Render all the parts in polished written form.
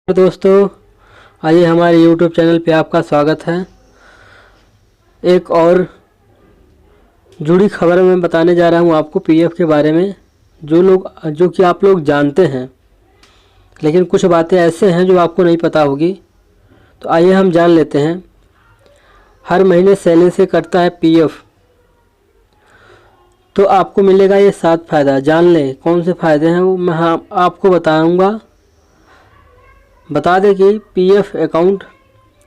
दोस्तों, आइए हमारे YouTube चैनल पे आपका स्वागत है। एक और जुड़ी खबर मैं बताने जा रहा हूँ आपको पीएफ के बारे में, जो कि आप लोग जानते हैं, लेकिन कुछ बातें ऐसे हैं जो आपको नहीं पता होगी। तो आइए हम जान लेते हैं। हर महीने सैलरी से कटता है पीएफ, तो आपको मिलेगा ये 7 फ़ायदा। जान लें कौन से फ़ायदे हैं, वो मैं आपको बताऊँगा। बता दें कि पीएफ अकाउंट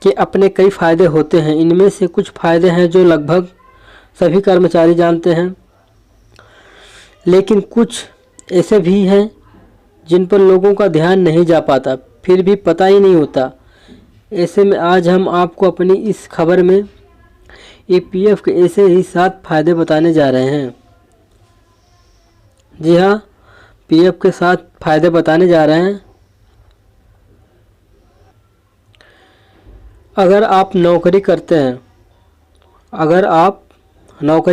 के अपने कई फ़ायदे होते हैं। इनमें से कुछ फ़ायदे हैं जो लगभग सभी कर्मचारी जानते हैं, लेकिन कुछ ऐसे भी हैं जिन पर लोगों का ध्यान नहीं जा पाता, फिर भी पता ही नहीं होता। ऐसे में आज हम आपको अपनी इस खबर में पीएफ के ऐसे ही 7 फ़ायदे बताने जा रहे हैं। जी हाँ, पीएफ के 7 फ़ायदे बताने जा रहे हैं। अगर आप नौकरी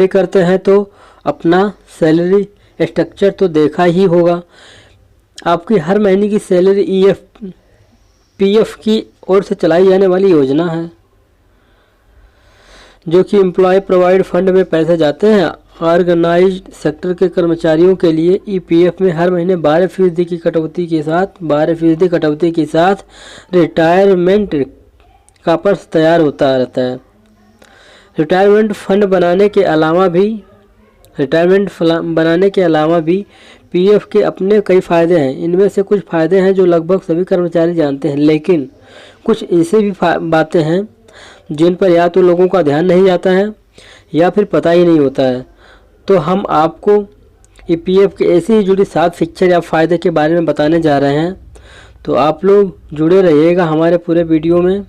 करते हैं तो अपना सैलरी स्ट्रक्चर तो देखा ही होगा। आपकी हर महीने की सैलरी पीएफ की ओर से चलाई जाने वाली योजना है, जो कि एम्प्लॉय प्रोवाइड फंड में पैसे जाते हैं। ऑर्गेनाइज्ड सेक्टर के कर्मचारियों के लिए ईपीएफ में हर महीने 12% की कटौती के साथ रिटायरमेंट का पर्स तैयार होता रहता है। रिटायरमेंट बनाने के अलावा भी पीएफ के अपने कई फ़ायदे हैं। इनमें से कुछ फ़ायदे हैं जो लगभग सभी कर्मचारी जानते हैं, लेकिन कुछ ऐसे भी बातें हैं जिन पर या तो लोगों का ध्यान नहीं जाता है या फिर पता ही नहीं होता है। तो हम आपको पीएफ के ऐसे ही जुड़ी 7 फीचर या फ़ायदे के बारे में बताने जा रहे हैं। तो आप लोग जुड़े रहिएगा हमारे पूरे वीडियो में।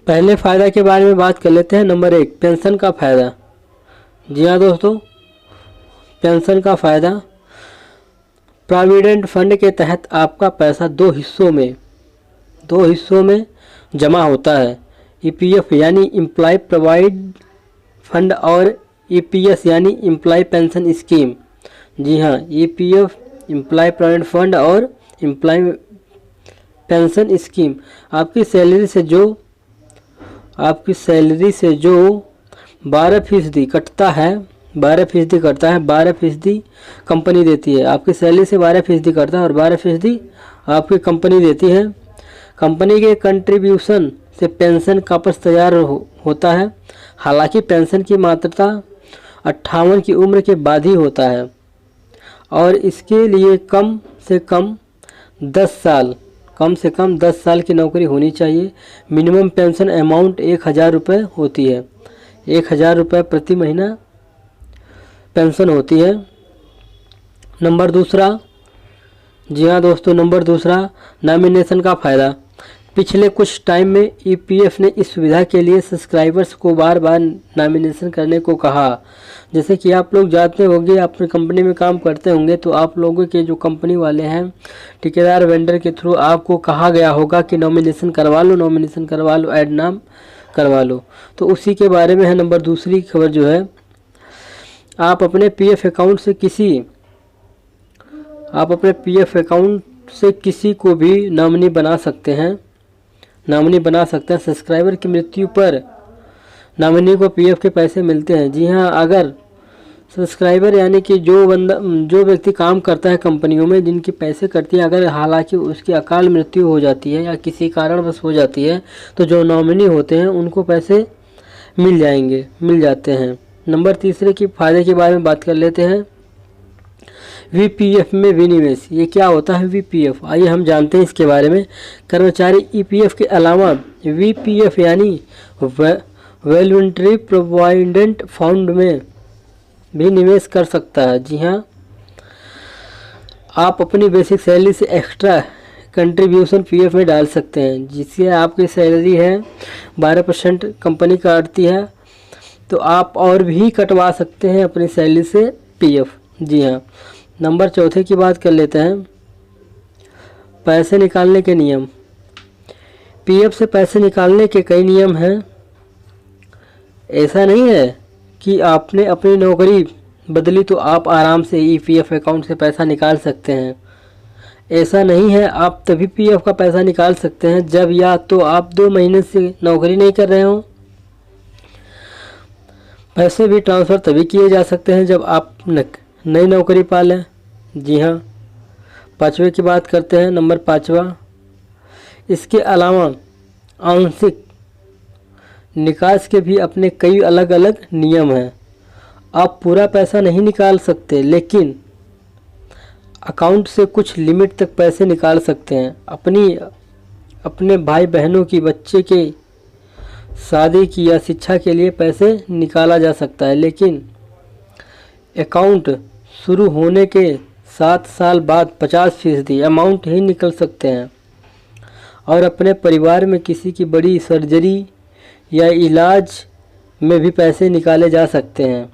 पहले फ़ायदा के बारे में बात कर लेते हैं। नंबर 1, पेंशन का फ़ायदा। जी हाँ दोस्तों, पेंशन का फ़ायदा। प्रोविडेंट फंड के तहत आपका पैसा दो हिस्सों में जमा होता है। ईपीएफ यानी एम्प्लॉय प्रोवाइड फंड और ईपीएस यानी एम्प्लॉय पेंशन स्कीम। जी हाँ, ईपीएफ एम्प्लॉय प्रोविडेंट फंड और एम्प्लॉय पेंशन स्कीम आपकी सैलरी से जो 12% कटता है, 12% कंपनी देती है। आपकी सैलरी से 12% कटता है और 12% आपकी कंपनी देती है। कंपनी के कंट्रीब्यूशन से पेंशन का पर्स तैयार होता है। हालांकि पेंशन की मात्रता 58 की उम्र के बाद ही होता है और इसके लिए कम से कम 10 साल की नौकरी होनी चाहिए। मिनिमम पेंशन अमाउंट 1000 रुपये होती है। 1000 रुपये प्रति महीना पेंशन होती है। नंबर 2, जी हाँ दोस्तों, नंबर 2, नॉमिनेशन का फ़ायदा। पिछले कुछ टाइम में ईपीएफ ने इस सुविधा के लिए सब्सक्राइबर्स को बार बार नॉमिनेशन करने को कहा। जैसे कि आप लोग जानते होंगे, अपनी कंपनी में काम करते होंगे, तो आप लोगों के जो कंपनी वाले हैं, ठेकेदार वेंडर के थ्रू आपको कहा गया होगा कि नॉमिनेशन करवा लो, ऐड नाम करवा लो। तो उसी के बारे में है नंबर 2 खबर जो है। आप अपने पीएफ अकाउंट से किसी को भी नॉमिनी बना सकते हैं। सब्सक्राइबर की मृत्यु पर नॉमिनी को पीएफ के पैसे मिलते हैं। जी हाँ, अगर सब्सक्राइबर यानी कि जो व्यक्ति काम करता है कंपनियों में, जिनकी पैसे कटती है, अगर हालांकि उसकी अकाल मृत्यु हो जाती है या किसी कारणवश हो जाती है, तो जो नॉमिनी होते हैं उनको पैसे मिल जाते हैं। नंबर 3 की फ़ायदे के बारे में बात कर लेते हैं। वीपीएफ में विनिवेश। ये क्या होता है वीपीएफ? आइए हम जानते हैं इसके बारे में। कर्मचारी ईपीएफ के अलावा वीपीएफ यानी वॉलंटरी प्रोविडेंट फंड में भी निवेश कर सकता है। जी हाँ, आप अपनी बेसिक सैलरी से एक्स्ट्रा कंट्रीब्यूशन पीएफ में डाल सकते हैं, जिससे आपकी सैलरी है 12% कंपनी काटती है, तो आप और भी कटवा सकते हैं अपनी सैलरी से पीएफ। जी हाँ, नंबर 4 की बात कर लेते हैं। पैसे निकालने के नियम। पीएफ से पैसे निकालने के कई नियम हैं। ऐसा नहीं है कि आपने अपनी नौकरी बदली तो आप आराम से ईपीएफ अकाउंट से पैसा निकाल सकते हैं। ऐसा नहीं है। आप तभी पीएफ का पैसा निकाल सकते हैं जब या तो आप 2 महीने से नौकरी नहीं कर रहे हो। पैसे भी ट्रांसफ़र तभी किए जा सकते हैं जब आप नई नौकरी पा लें। जी हाँ, 5वें की बात करते हैं। नंबर 5वां, इसके अलावा आंशिक निकास के भी अपने कई अलग अलग नियम हैं। आप पूरा पैसा नहीं निकाल सकते, लेकिन अकाउंट से कुछ लिमिट तक पैसे निकाल सकते हैं। अपने भाई बहनों की, बच्चे के शादी की या शिक्षा के लिए पैसे निकाला जा सकता है, लेकिन अकाउंट शुरू होने के 7 साल बाद 50% अमाउंट ही निकल सकते हैं। और अपने परिवार में किसी की बड़ी सर्जरी या इलाज में भी पैसे निकाले जा सकते हैं।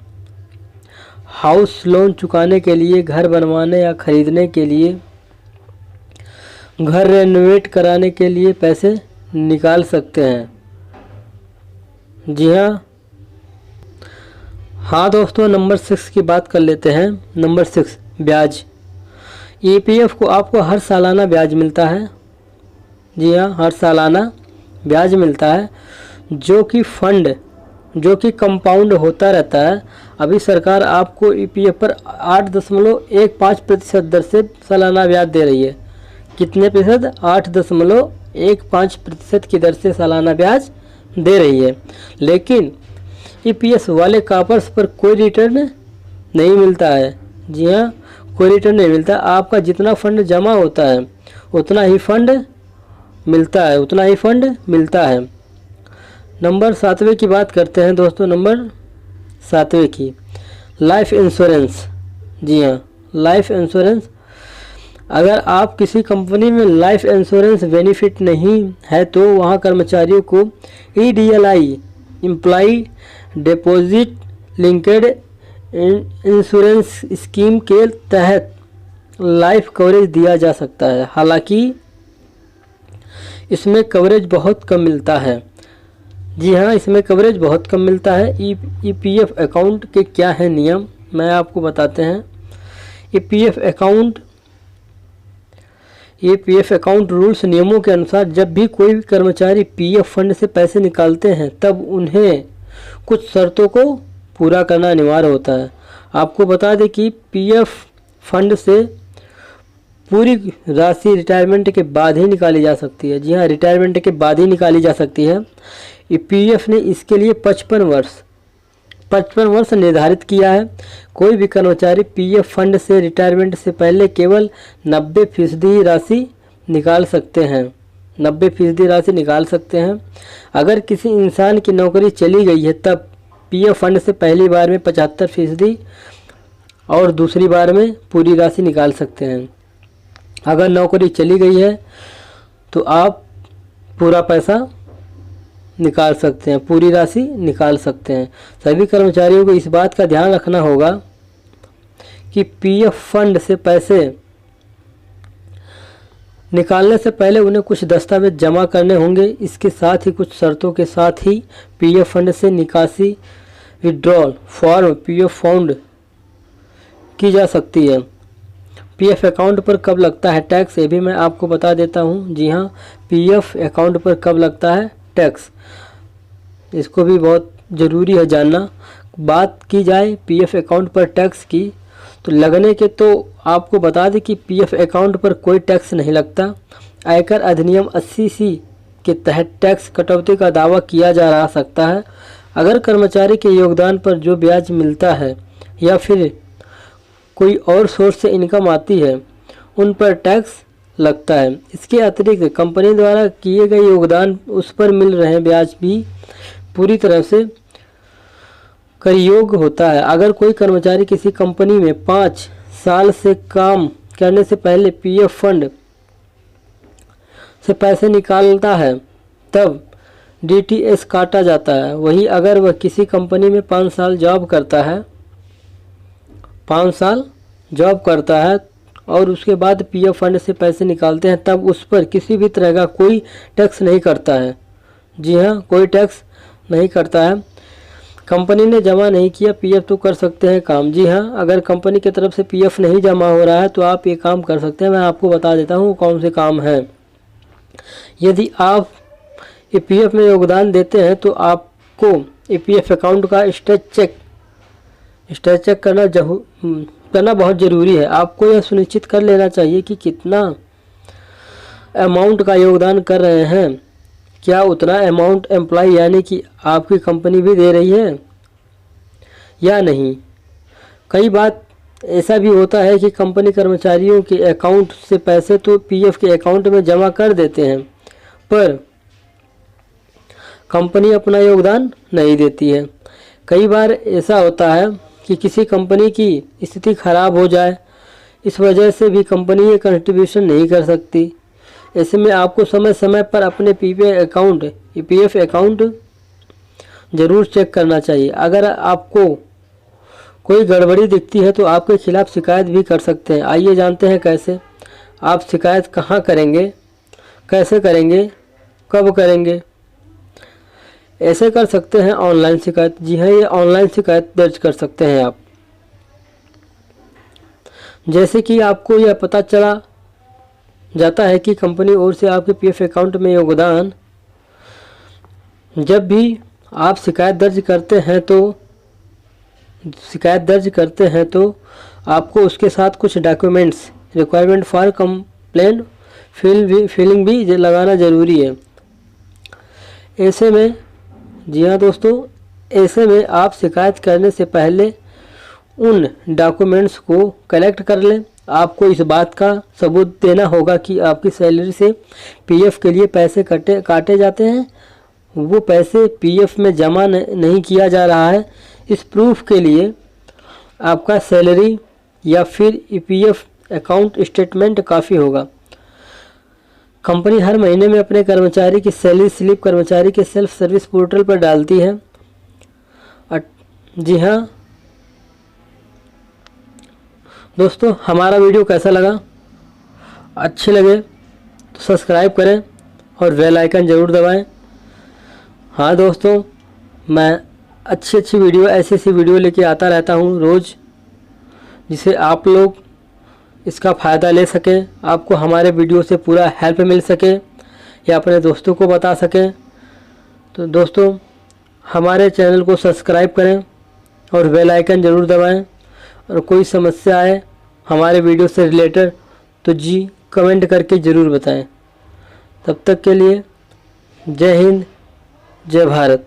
हाउस लोन चुकाने के लिए, घर बनवाने या ख़रीदने के लिए, घर रेनोवेट कराने के लिए पैसे निकाल सकते हैं। जी हाँ दोस्तों, नंबर 6 की बात कर लेते हैं। नंबर 6, ब्याज। ईपीएफ को आपको हर सालाना ब्याज मिलता है। जी हाँ, हर सालाना ब्याज मिलता है, जो कि कंपाउंड होता रहता है। अभी सरकार आपको ईपीएफ पर 8.15% दर से सालाना ब्याज दे रही है। कितने प्रतिशत? 8.15% की दर से सालाना ब्याज दे रही है। लेकिन ईपीएफ वाले कॉपर्स पर कोई रिटर्न नहीं मिलता है। जी हाँ, कोई रिटर्न नहीं मिलता। आपका जितना फंड जमा होता है उतना ही फंड मिलता है। नंबर 7वें की बात करते हैं दोस्तों। नंबर 7वें की, लाइफ इंश्योरेंस। जी हाँ, लाइफ इंश्योरेंस। अगर आप किसी कंपनी में लाइफ इंश्योरेंस बेनिफिट नहीं है तो वहाँ कर्मचारियों को EDLI, employ deposit linked insurance scheme के तहत लाइफ कवरेज दिया जा सकता है। हालांकि इसमें कवरेज बहुत कम मिलता है। जी हाँ, इसमें कवरेज बहुत कम मिलता है। ईपीएफ अकाउंट के क्या है नियम, मैं आपको बताते हैं। ईपीएफ अकाउंट रूल्स नियमों के अनुसार जब भी कोई भी कर्मचारी पीएफ फंड से पैसे निकालते हैं तब उन्हें कुछ शर्तों को पूरा करना अनिवार्य होता है। आपको बता दें कि पीएफ फंड से पूरी राशि रिटायरमेंट के बाद ही निकाली जा सकती है। जी हाँ, रिटायरमेंट के बाद ही निकाली जा सकती है। ईपीएफ ने इसके लिए 55 वर्ष निर्धारित किया है। कोई भी कर्मचारी पीएफ फंड से रिटायरमेंट से पहले केवल 90% राशि निकाल सकते हैं। 90% राशि निकाल सकते हैं। अगर किसी इंसान की नौकरी चली गई है तब पीएफ फंड से पहली बार में 75% और दूसरी बार में पूरी राशि निकाल सकते हैं। अगर नौकरी चली गई है तो आप पूरा पैसा निकाल सकते हैं, पूरी राशि निकाल सकते हैं। सभी कर्मचारियों को इस बात का ध्यान रखना होगा कि पीएफ फंड से पैसे निकालने से पहले उन्हें कुछ दस्तावेज जमा करने होंगे। इसके साथ ही कुछ शर्तों के साथ ही पीएफ फंड से निकासी विड्रॉल फॉर्म पीएफ फंड की जा सकती है। पीएफ अकाउंट पर कब लगता है टैक्स, ये भी मैं आपको बता देता हूँ। जी हाँ, पीएफ अकाउंट पर कब लगता है टैक्स, इसको भी बहुत ज़रूरी है जानना। बात की जाए पीएफ अकाउंट पर टैक्स की तो लगने के तो आपको बता दें कि पीएफ अकाउंट पर कोई टैक्स नहीं लगता। आयकर अधिनियम 80C के तहत टैक्स कटौती का दावा किया जा सकता है। अगर कर्मचारी के योगदान पर जो ब्याज मिलता है या फिर कोई और सोर्स से इनकम आती है उन पर टैक्स लगता है। इसके अतिरिक्त कंपनी द्वारा किए गए योगदान उस पर मिल रहे ब्याज भी पूरी तरह से कर योग्य होता है। अगर कोई कर्मचारी किसी कंपनी में 5 साल से काम करने से पहले पीएफ फंड से पैसे निकालता है तब डीटीएस काटा जाता है। वहीं अगर वह किसी कंपनी में 5 साल जॉब करता है और उसके बाद पीएफ फंड से पैसे निकालते हैं तब उस पर किसी भी तरह का कोई टैक्स नहीं करता है। जी हाँ, कोई टैक्स नहीं करता है। कंपनी ने जमा नहीं किया पीएफ तो कर सकते हैं काम। जी हाँ, अगर कंपनी की तरफ से पीएफ नहीं जमा हो रहा है तो आप ये काम कर सकते हैं। मैं आपको बता देता हूँ कौन से काम है। यदि आप ईपीएफ में योगदान देते हैं तो आपको ईपीएफ अकाउंट का स्टेटस चेक करना बहुत ज़रूरी है। आपको यह सुनिश्चित कर लेना चाहिए कि कितना अमाउंट का योगदान कर रहे हैं, क्या उतना अमाउंट एम्प्लॉय यानी कि आपकी कंपनी भी दे रही है या नहीं। कई बार ऐसा भी होता है कि कंपनी कर्मचारियों के अकाउंट से पैसे तो पीएफ के अकाउंट में जमा कर देते हैं, पर कंपनी अपना योगदान नहीं देती है। कई बार ऐसा होता है कि किसी कंपनी की स्थिति खराब हो जाए, इस वजह से भी कंपनी ये कंट्रीब्यूशन नहीं कर सकती। ऐसे में आपको समय समय पर अपने ईपीएफ अकाउंट ज़रूर चेक करना चाहिए। अगर आपको कोई गड़बड़ी दिखती है तो आपके खिलाफ शिकायत भी कर सकते हैं। आइए जानते हैं कैसे। आप शिकायत कहाँ करेंगे, कैसे करेंगे, कब करेंगे। ऐसे कर सकते हैं ऑनलाइन शिकायत। जी हाँ, ये ऑनलाइन शिकायत दर्ज कर सकते हैं आप। जैसे कि आपको यह पता चला जाता है कि कंपनी ओर से आपके पीएफ अकाउंट में योगदान, जब भी आप शिकायत दर्ज करते हैं तो आपको उसके साथ कुछ documents requirement for complaint filing भी लगाना ज़रूरी है। ऐसे में जी हाँ दोस्तों, ऐसे में आप शिकायत करने से पहले उन डॉक्यूमेंट्स को कलेक्ट कर लें। आपको इस बात का सबूत देना होगा कि आपकी सैलरी से पीएफ के लिए पैसे काटे जाते हैं, वो पैसे पीएफ में जमा नहीं किया जा रहा है। इस प्रूफ के लिए आपका सैलरी या फिर ईपीएफ अकाउंट स्टेटमेंट काफ़ी होगा। कंपनी हर महीने में अपने कर्मचारी की सैलरी स्लिप कर्मचारी के सेल्फ सर्विस पोर्टल पर डालती है। जी हाँ दोस्तों, हमारा वीडियो कैसा लगा? अच्छे लगे तो सब्सक्राइब करें और बेल आइकन ज़रूर दबाएं। हाँ दोस्तों, मैं अच्छी ऐसी वीडियो लेके आता रहता हूँ रोज़, जिसे आप लोग इसका फ़ायदा ले सकें, आपको हमारे वीडियो से पूरा हेल्प मिल सके या अपने दोस्तों को बता सकें। तो दोस्तों, हमारे चैनल को सब्सक्राइब करें और बेल आइकन ज़रूर दबाएं। और कोई समस्या आए हमारे वीडियो से रिलेटेड तो जी कमेंट करके ज़रूर बताएं। तब तक के लिए जय हिंद, जय भारत।